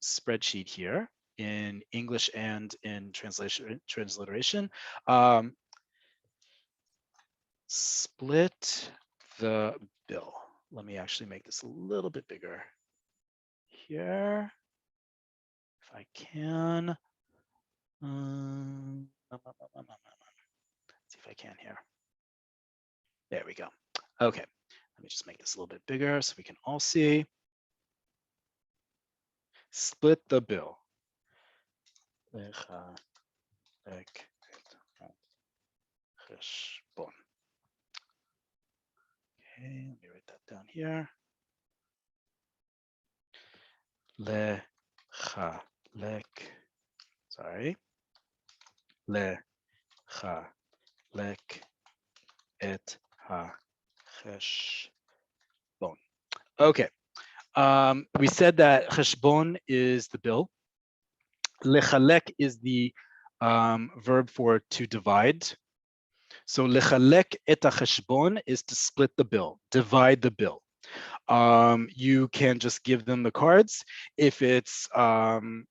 spreadsheet here in English and in transliteration. Split the bill. Let me actually make this a little bit bigger here, if I can. Let's see if I can here. There we go. Okay, let me just make this a little bit bigger so we can all see. Split the bill. Okay, let me write that down here. Sorry. Et ha-cheshbon. Okay. We said that cheshbon is the bill. Lechalek is the verb for to divide. So lechalek et ha-cheshbon is to split the bill, divide the bill. You can just give them the cards. If it's an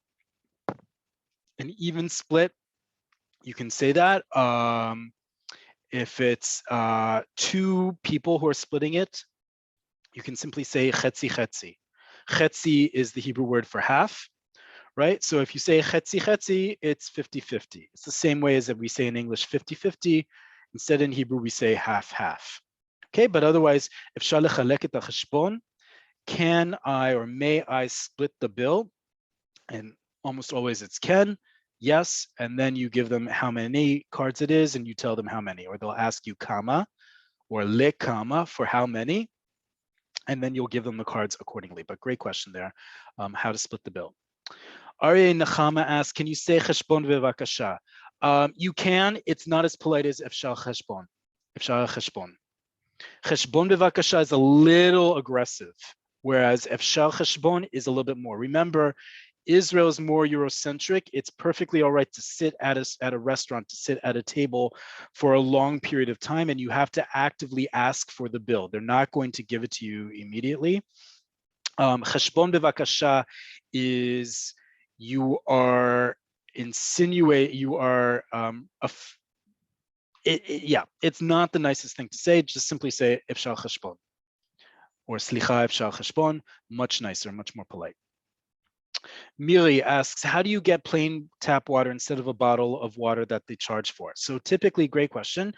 even split, you can say that. If it's 2 people who are splitting it, you can simply say chetzi chetzi. Chetzi is the Hebrew word for half, right? So if you say chetzi chetzi, it's 50-50. It's the same way as that we say in English 50-50. Instead in Hebrew, we say half half. Okay, but otherwise, if אפשר לחלק את החשבון, can I or may I split the bill? And almost always it's can. Yes, and then you give them how many cards it is and you tell them how many, or they'll ask you kama or le kama for how many, and then you'll give them the cards accordingly. But great question there, how to split the bill. Aryeh Nachama asks, can you say cheshbon bevakasha? You can, it's not as polite as efshar cheshbon. Efshar cheshbon. Cheshbon bevakasha is a little aggressive, whereas efshar cheshbon is a little bit more. Remember, Israel is more Eurocentric. It's perfectly all right to sit at a restaurant, to sit at a table for a long period of time, and you have to actively ask for the bill. They're not going to give it to you immediately. Cheshbon bevakasha is you are insinuate, you are, yeah, it's not the nicest thing to say. Just simply say efshar cheshbon or slicha efshar cheshbon, much nicer, much more polite. Miri asks, how do you get plain tap water instead of a bottle of water that they charge for? So typically, great question.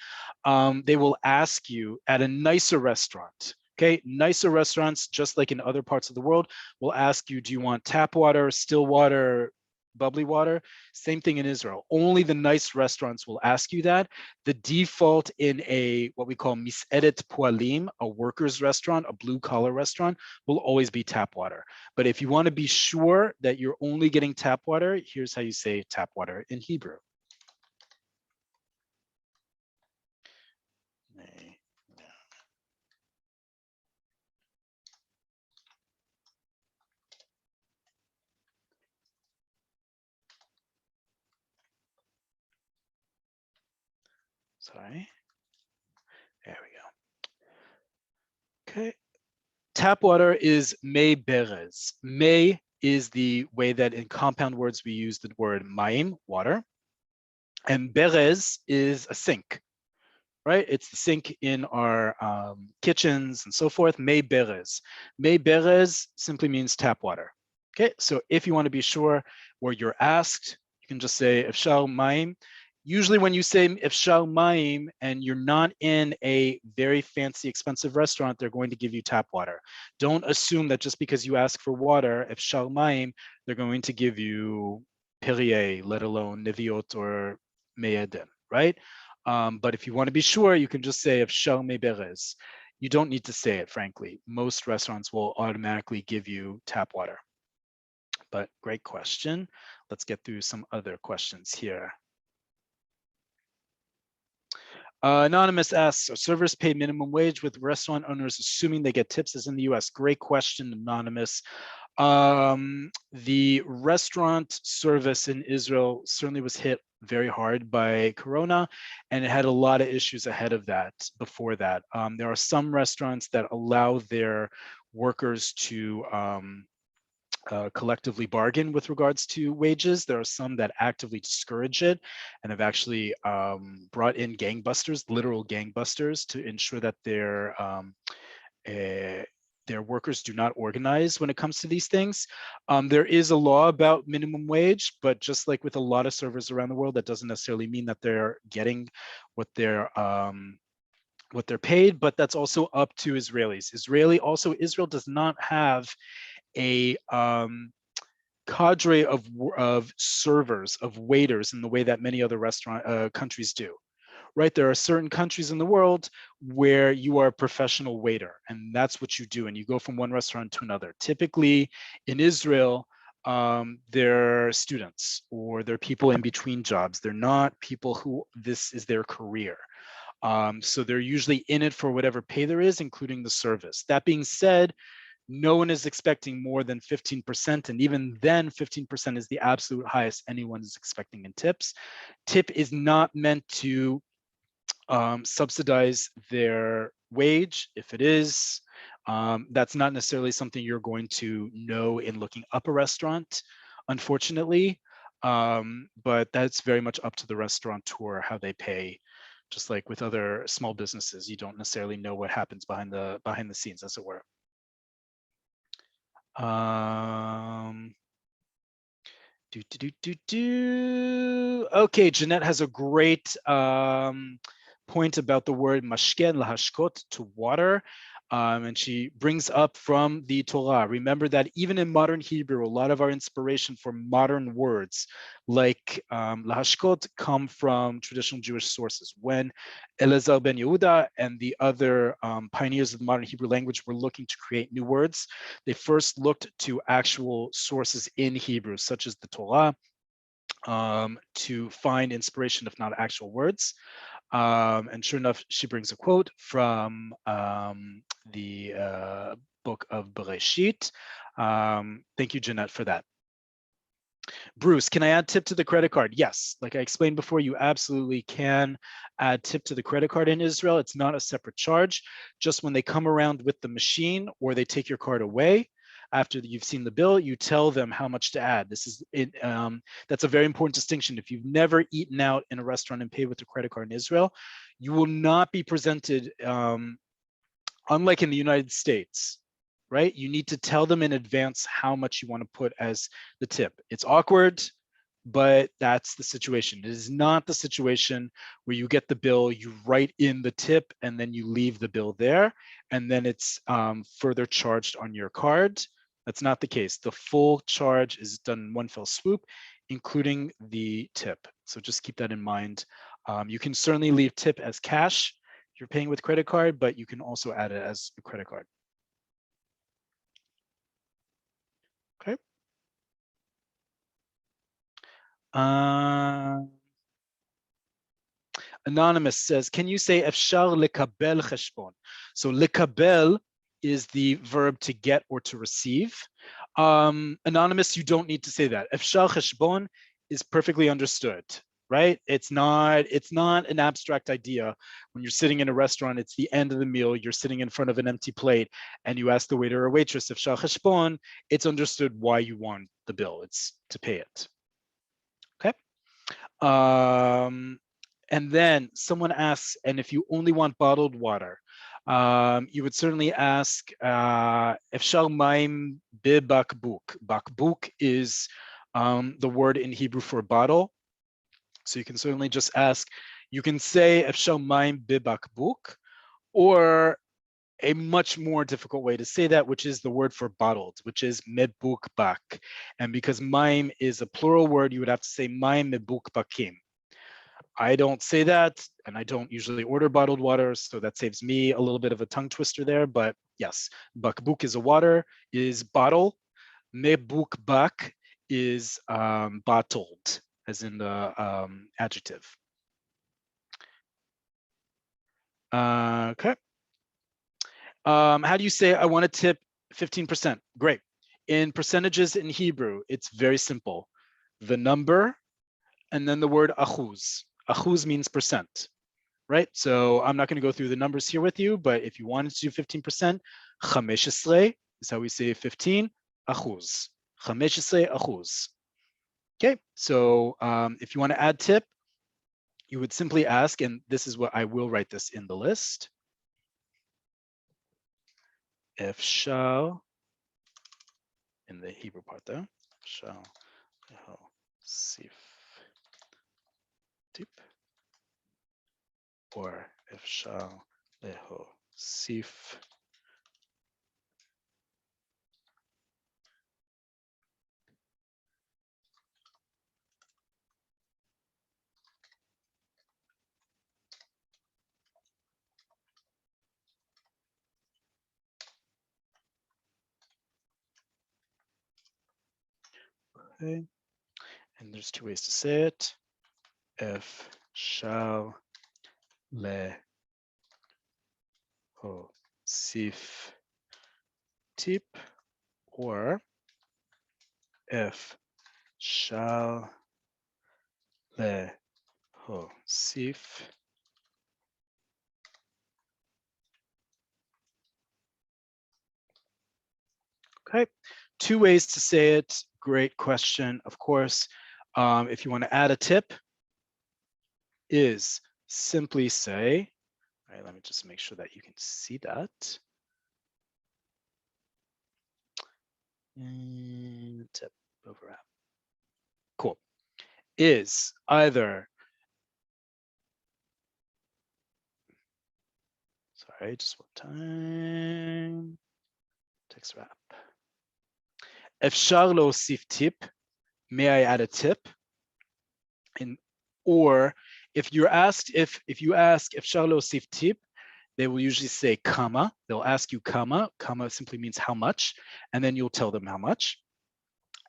They will ask you at a nicer restaurant. Okay, nicer restaurants, just like in other parts of the world, will ask you, do you want tap water, still water, bubbly water? Same thing in Israel. Only the nice restaurants will ask you that. The default in a what we call misedet poalim, a workers restaurant, a blue collar restaurant, will always be tap water. But if you want to be sure that you're only getting tap water, here's how you say tap water in Hebrew. Sorry. There we go. Okay. Tap water is mei berez. Mei is the way that in compound words we use the word mayim, water. And berez is a sink, right? It's the sink in our kitchens and so forth. Mei berez. Mei berez simply means tap water. Okay, so if you want to be sure or you're asked, you can just say efshar maim. Usually when you say efshar maim and you're not in a very fancy, expensive restaurant, they're going to give you tap water. Don't assume that just because you ask for water, efshar maim, they're going to give you Perrier, let alone Neviot or Me'eden, right? But if you want to be sure, you can just say efshar meberez. You don't need to say it, frankly. Most restaurants will automatically give you tap water. But great question. Let's get through some other questions here. Anonymous asks, are servers paid minimum wage with restaurant owners assuming they get tips as in the US? Great question, Anonymous. The restaurant service in Israel certainly was hit very hard by Corona, and it had a lot of issues ahead of that, before that. There are some restaurants that allow their workers to collectively bargain with regards to wages. There are some that actively discourage it and have actually brought in gangbusters, literal gangbusters, to ensure that their workers do not organize when it comes to these things. There is a law about minimum wage, but just like with a lot of servers around the world, that doesn't necessarily mean that they're getting what they're paid, but that's also up to Israelis. Israel does not have a cadre of servers, of waiters, in the way that many other restaurant countries do. Right, there are certain countries in the world where you are a professional waiter, and that's what you do, and you go from one restaurant to another. Typically, in Israel, they're students or they're people in between jobs. They're not people who this is their career. So they're usually in it for whatever pay there is, including the service. That being said, no one is expecting more than 15%. And even then, 15% is the absolute highest anyone is expecting in tips. Tip is not meant to subsidize their wage. If it is, that's not necessarily something you're going to know in looking up a restaurant, unfortunately. But that's very much up to the restaurateur how they pay. Just like with other small businesses, you don't necessarily know what happens behind the scenes, as it were. Okay, Jeanette has a great point about the word mashken, lahashkot, to water. And she brings up from the Torah. Remember that even in modern Hebrew, a lot of our inspiration for modern words like lahashkot come from traditional Jewish sources. When Elazar ben Yehuda and the other pioneers of the modern Hebrew language were looking to create new words, they first looked to actual sources in Hebrew, such as the Torah, to find inspiration, if not actual words. And sure enough, she brings a quote from the book of Bereshit. Thank you, Jeanette, for that. Bruce, can I add tip to the credit card? Yes, like I explained before, you absolutely can add tip to the credit card in Israel. It's not a separate charge. Just when they come around with the machine or they take your card away, after you've seen the bill, you tell them how much to add. This is it. That's a very important distinction. If you've never eaten out in a restaurant and paid with a credit card in Israel, you will not be presented, unlike in the United States, right? You need to tell them in advance how much you want to put as the tip. It's awkward, but that's the situation. It is not the situation where you get the bill, you write in the tip, and then you leave the bill there, and then it's further charged on your card. That's not the case. The full charge is done in one fell swoop, including the tip. So just keep that in mind. You can certainly leave tip as cash if you're paying with credit card, but you can also add it as a credit card. Okay. Anonymous says, can you say efshar lekabel cheshbon? So lekabel is the verb to get or to receive. Anonymous, you don't need to say that. Efshar cheshbon is perfectly understood, right? It's not an abstract idea. When you're sitting in a restaurant, it's the end of the meal, you're sitting in front of an empty plate, and you ask the waiter or waitress efshar cheshbon, it's understood why you want the bill. It's to pay it. Okay. And then someone asks, and if you only want bottled water, You would certainly ask, Efshar maim bibakbuk. Bakbuk is the word in Hebrew for bottle. So you can certainly just ask, you can say Efshar maim bibakbuk, or a much more difficult way to say that, which is the word for bottled, which is mebukbak. And because maim is a plural word, you would have to say maim mebukbakim. I don't say that, and I don't usually order bottled water, so that saves me a little bit of a tongue twister there. But yes, bakbuk is a water, is bottle. Mebukbak is bottled, as in the adjective. Okay. How do you say I want to tip 15%? Great. In percentages in Hebrew, it's very simple. The number and then the word achuz. Achuz means percent, right? So I'm not going to go through the numbers here with you, but if you wanted to do 15%, 15 is how we say 15, achuz. 15 achuz. Okay, so if you want to add tip, you would simply ask, and this is what I will write this in the list. Efshar, in the Hebrew part there, shall sif tip, or efshar leho sif okay. And there's two ways to say it. Efshar leho sif tip, or efshar leho sif okay. Two ways to say it. Great question. Of course, if you want to add a tip, is simply say, all right, let me just make sure that you can see that. And tip overlap. Cool. Is either, sorry, just one time. Text wrap. Efshar leosif tip, may I add a tip? And or if you're asked, if you ask efshar leosif tip, they will usually say kama. They'll ask you kama. Kama simply means how much, and then you'll tell them how much.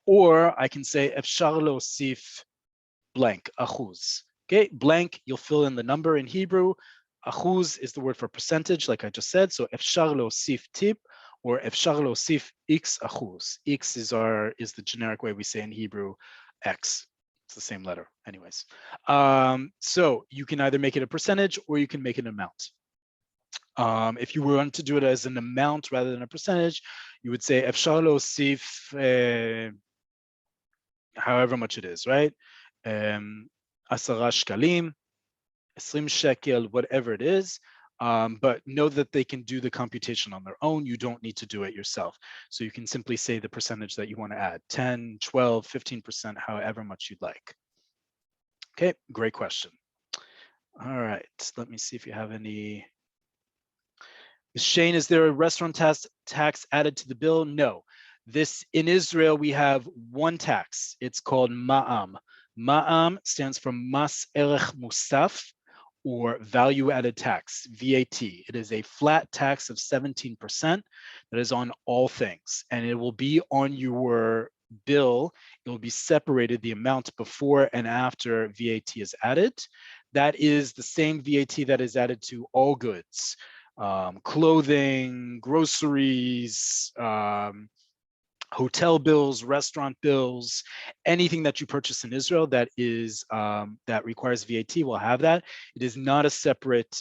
Or I can say efshar leosif blank, achuz. Okay, blank, you'll fill in the number in Hebrew. Achuz is the word for percentage, like I just said. So efshar leosif tip, or efshar leosif x achuz. X is the generic way we say in Hebrew x. It's the same letter, anyways. So you can either make it a percentage or you can make it an amount. If you want to do it as an amount rather than a percentage, you would say efshar leosif however much it is, right? 10 shekalim, 20 shekel, whatever it is. But know that they can do the computation on their own. You don't need to do it yourself. So you can simply say the percentage that you want to add, 10, 12, 15%, however much you'd like. Okay, great question. All right, let me see if you have any. Shane, is there a restaurant tax added to the bill? No. This in Israel, we have one tax. It's called ma'am. Ma'am stands for mas erech musaf, or value added tax, VAT. It is a flat tax of 17% that is on all things, and it will be on your bill. It will be separated, the amount before and after VAT is added. That is the same VAT that is added to all goods. Clothing, groceries, hotel bills, restaurant bills, anything that you purchase in Israel that is that requires VAT will have that. It is not a separate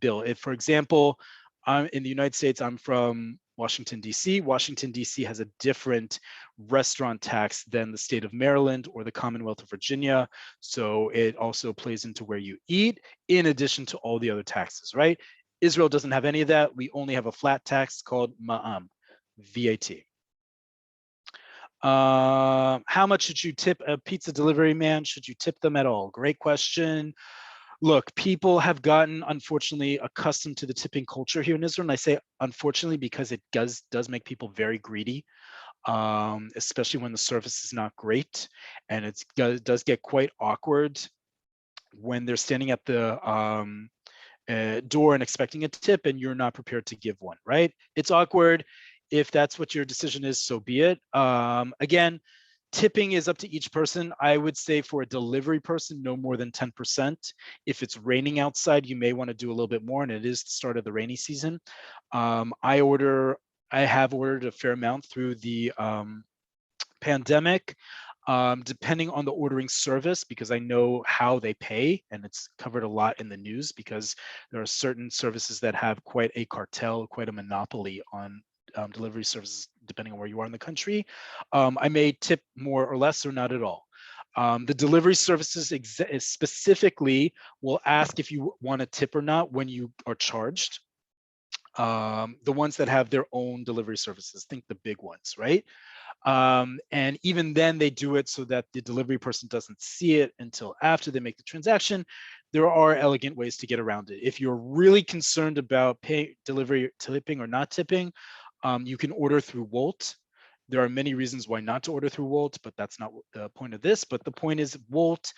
bill. If, for example, I'm in the United States, I'm from Washington, D.C. Washington, D.C. has a different restaurant tax than the state of Maryland or the Commonwealth of Virginia. So it also plays into where you eat in addition to all the other taxes, right? Israel doesn't have any of that. We only have a flat tax called ma'am, VAT. How much should you tip a pizza delivery man? Should you tip them at all? Great question. Look, people have gotten, unfortunately, accustomed to the tipping culture here in Israel. And I say unfortunately because it does make people very greedy, especially when the service is not great. And it does get quite awkward when they're standing at the door and expecting a tip and you're not prepared to give one, right? It's awkward. If that's what your decision is, so be it. Again, tipping is up to each person. I would say for a delivery person, no more than 10%. If it's raining outside, you may want to do a little bit more, and it is the start of the rainy season. I have ordered a fair amount through the pandemic, depending on the ordering service, because I know how they pay, and it's covered a lot in the news because there are certain services that have quite a cartel, quite a monopoly on delivery services, depending on where you are in the country. I may tip more or less or not at all. The delivery services specifically will ask if you want a tip or not when you are charged. The ones that have their own delivery services, think the big ones, right? And even then they do it so that the delivery person doesn't see it until after they make the transaction. There are elegant ways to get around it. If you're really concerned about delivery tipping or not tipping, you can order through Wolt. There are many reasons why not to order through Wolt, but that's not the point of this. But the point is Wolt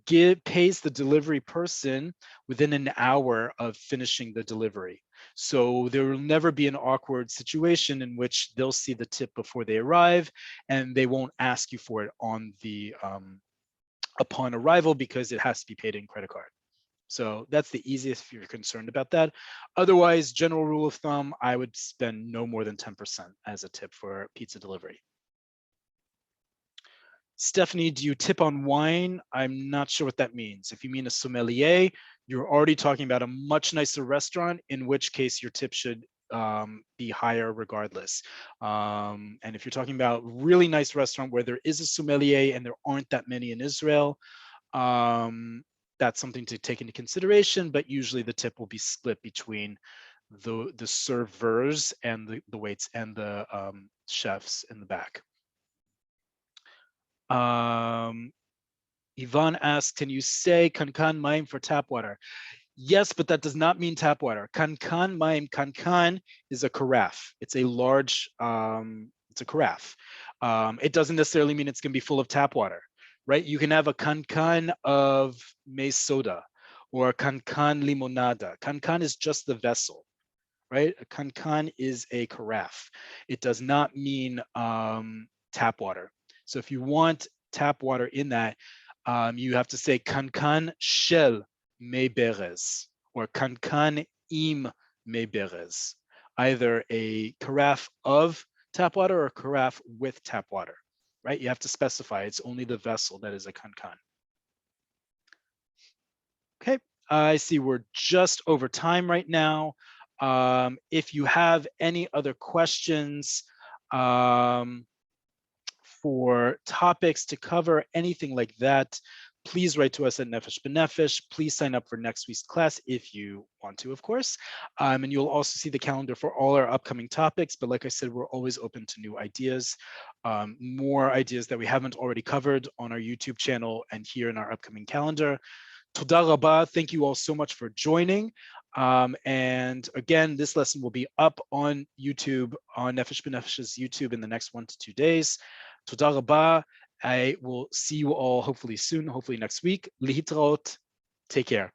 pays the delivery person within an hour of finishing the delivery. So there will never be an awkward situation in which they'll see the tip before they arrive and they won't ask you for it on the upon arrival because it has to be paid in credit card. So that's the easiest if you're concerned about that. Otherwise, general rule of thumb, I would spend no more than 10% as a tip for pizza delivery. Stephanie, do you tip on wine? I'm not sure what that means. If you mean a sommelier, you're already talking about a much nicer restaurant, in which case your tip should be higher regardless. And if you're talking about really nice restaurant where there is a sommelier and there aren't that many in Israel, that's something to take into consideration, but usually the tip will be split between the servers and the waits and the chefs in the back. Yvonne asks, can you say kankan mayim for tap water? Yes, but that does not mean tap water. Kankan mayim, kankan is a carafe. It's a large, it's a carafe. It doesn't necessarily mean it's gonna be full of tap water, right? You can have a kankan of maize soda or a kankan limonada. Kankan is just the vessel, right? A kankan is a carafe. It does not mean tap water. So if you want tap water in that, you have to say kankan shel mei berez or kankan im mei berez, either a carafe of tap water or a carafe with tap water, right? You have to specify. It's only the vessel that is a kankan. Okay, I see we're just over time right now. If you have any other questions for topics to cover, anything like that, please write to us at Nefesh B'Nefesh. Please sign up for next week's class if you want to, of course. And you'll also see the calendar for all our upcoming topics. But like I said, we're always open to new ideas, more ideas that we haven't already covered on our YouTube channel and here in our upcoming calendar. Toda rabah, thank you all so much for joining. And again, this lesson will be up on YouTube, on Nefesh B'Nefesh's YouTube in the next 1 to 2 days. Toda rabah. I will see you all hopefully soon, hopefully next week. Lihitraot. Take care.